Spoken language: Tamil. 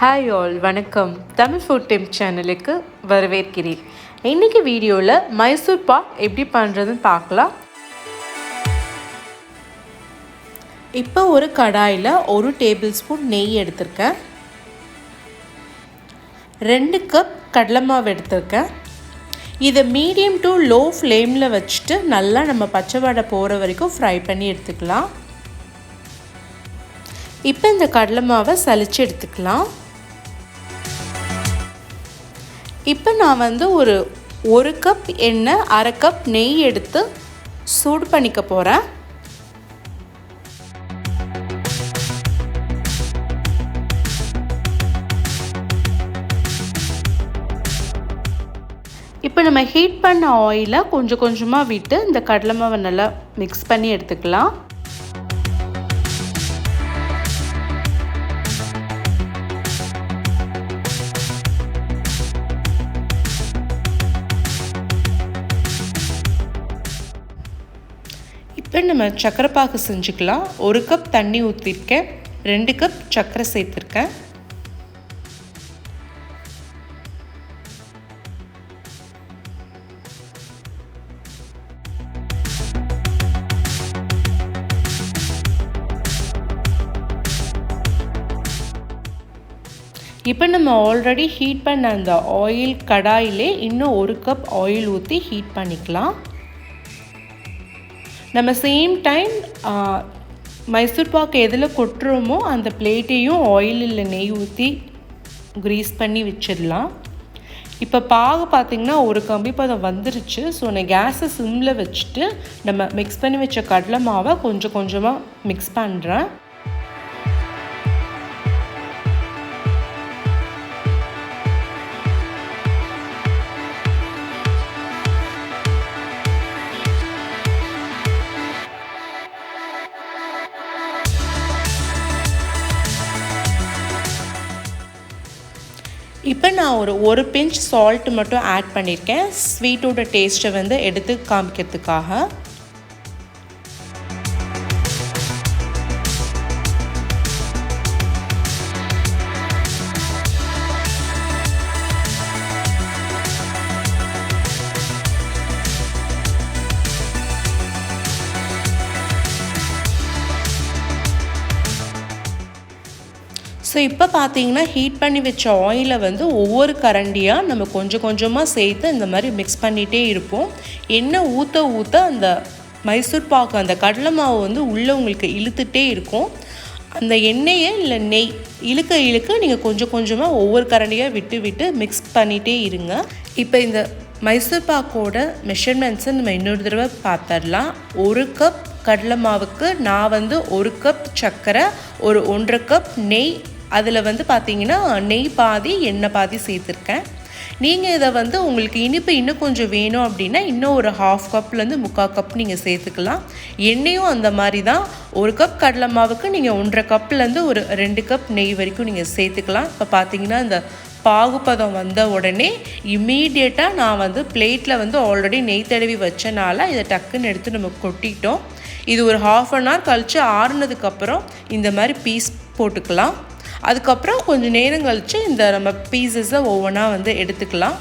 ஹாய் ஆல், வணக்கம். தமிழ் ஃபுட் டைம் சேனலுக்கு வரவேற்கிறேன். இன்றைக்கி வீடியோவில் மைசூர் பாக் எப்படி பண்ணுறதுன்னு பார்க்கலாம். இப்போ ஒரு கடாயில் 1 டேபிள் ஸ்பூன் நெய் எடுத்திருக்கேன். 2 கப் கடலை மாவு எடுத்திருக்கேன். இதை மீடியம் டு லோ ஃப்ளேமில் வச்சுட்டு நல்லா நம்ம பச்சை வடை போகிற வரைக்கும் ஃப்ரை பண்ணி எடுத்துக்கலாம். இப்போ இந்த கடலை மாவை சலிச்சு எடுத்துக்கலாம். இப்போ நான் ஒரு கப் எண்ணெய், 1/2 கப் நெய் எடுத்து சூடு பண்ணிக்க போகிறேன். இப்போ நம்ம ஹீட் பண்ண ஆயிலை கொஞ்சம் கொஞ்சமாக விட்டு இந்த கடலை மாவை நல்லா மிக்ஸ் பண்ணி எடுத்துக்கலாம். இப்போ நம்ம சர்க்கரை பாகு செஞ்சுக்கலாம். 1 கப் தண்ணி ஊற்றிருக்கேன், 2 கப் சர்க்கரை சேர்த்துருக்கேன். இப்போ நம்ம ஆல்ரெடி ஹீட் பண்ண அந்த ஆயில் கடாயிலே இன்னும் 1 கப் ஆயில் ஊற்றி ஹீட் பண்ணிக்கலாம். நம்ம சேம் டைம் மைசூர் பாக்கு எதில் கொட்டுறோமோ அந்த பிளேட்டையும் ஆயில் இல்லை நெய் ஊற்றி க்ரீஸ் பண்ணி வச்சிடலாம். இப்போ பாகு பார்த்திங்கன்னா ஒரு கம்பி பதம் வந்துருச்சு. ஸோ நான் கேஸை சிம்மில் வச்சுட்டு நம்ம மிக்ஸ் பண்ணி வச்ச கடலை மாவை கொஞ்சம் கொஞ்சமாக மிக்ஸ் பண்ணுறேன். இப்போ நான் ஒரு பிஞ்ச் சால்ட் மட்டும் ஆட் பண்ணியிருக்கேன், ஸ்வீட்டோட டேஸ்ட்டை எடுத்து காமிக்கிறதுக்காக. ஸோ இப்போ பார்த்தீங்கன்னா ஹீட் பண்ணி வச்ச ஆயிலை ஒவ்வொரு கரண்டியாக நம்ம கொஞ்சம் கொஞ்சமாக சேர்த்து இந்த மாதிரி மிக்ஸ் பண்ணிகிட்டே இருப்போம். எண்ணெய் ஊற்ற ஊற்ற அந்த மைசூர் பாக்கு அந்த கடலை மாவு உள்ளே உங்களுக்கு இழுத்துட்டே இருக்கும். அந்த எண்ணெயை இல்லை நெய் இழுக்க நீங்கள் கொஞ்சம் கொஞ்சமாக ஒவ்வொரு கரண்டியாக விட்டு விட்டு மிக்ஸ் பண்ணிகிட்டே இருங்க. இப்போ இந்த மைசூர் பாக்கோட மெஷர்மெண்ட்ஸை நம்ம இன்னொரு தடவை பார்த்துடலாம். 1 கப் கடலை மாவுக்கு நான் 1 கப் சர்க்கரை, ஒரு 1.5 கப் நெய், அதில் பார்த்தீங்கன்னா நெய் பாதி எண்ணெய் பாதி சேர்த்துருக்கேன். நீங்கள் இதை உங்களுக்கு இனிப்பு இன்னும் கொஞ்சம் வேணும் அப்படின்னா இன்னும் ஒரு 1/2 கப்லேருந்து 3/4 கப் நீங்கள் சேர்த்துக்கலாம். எண்ணெயும் அந்த மாதிரி தான். 1 கப் கடலை மாவுக்கு நீங்கள் 1.5 கப்லேருந்து ஒரு 2 கப் நெய் வரைக்கும் நீங்கள் சேர்த்துக்கலாம். இப்போ பார்த்தீங்கன்னா இந்த பாகுபதம் வந்த உடனே இம்மீடியட்டாக நான் பிளேட்டில் ஆல்ரெடி நெய் தடவி வச்சனால இதை டக்குன்னு எடுத்து நம்ம கொட்டிட்டோம். இது ஒரு 1/2 hour கழித்து ஆறுனதுக்கப்புறம் இந்த மாதிரி பீஸ் போட்டுக்கலாம். அதுக்கப்புறம் கொஞ்சம் நேரம் கழித்து இந்த நம்ம பீசஸை ஒவ்வொன்றா எடுத்துக்கலாம்.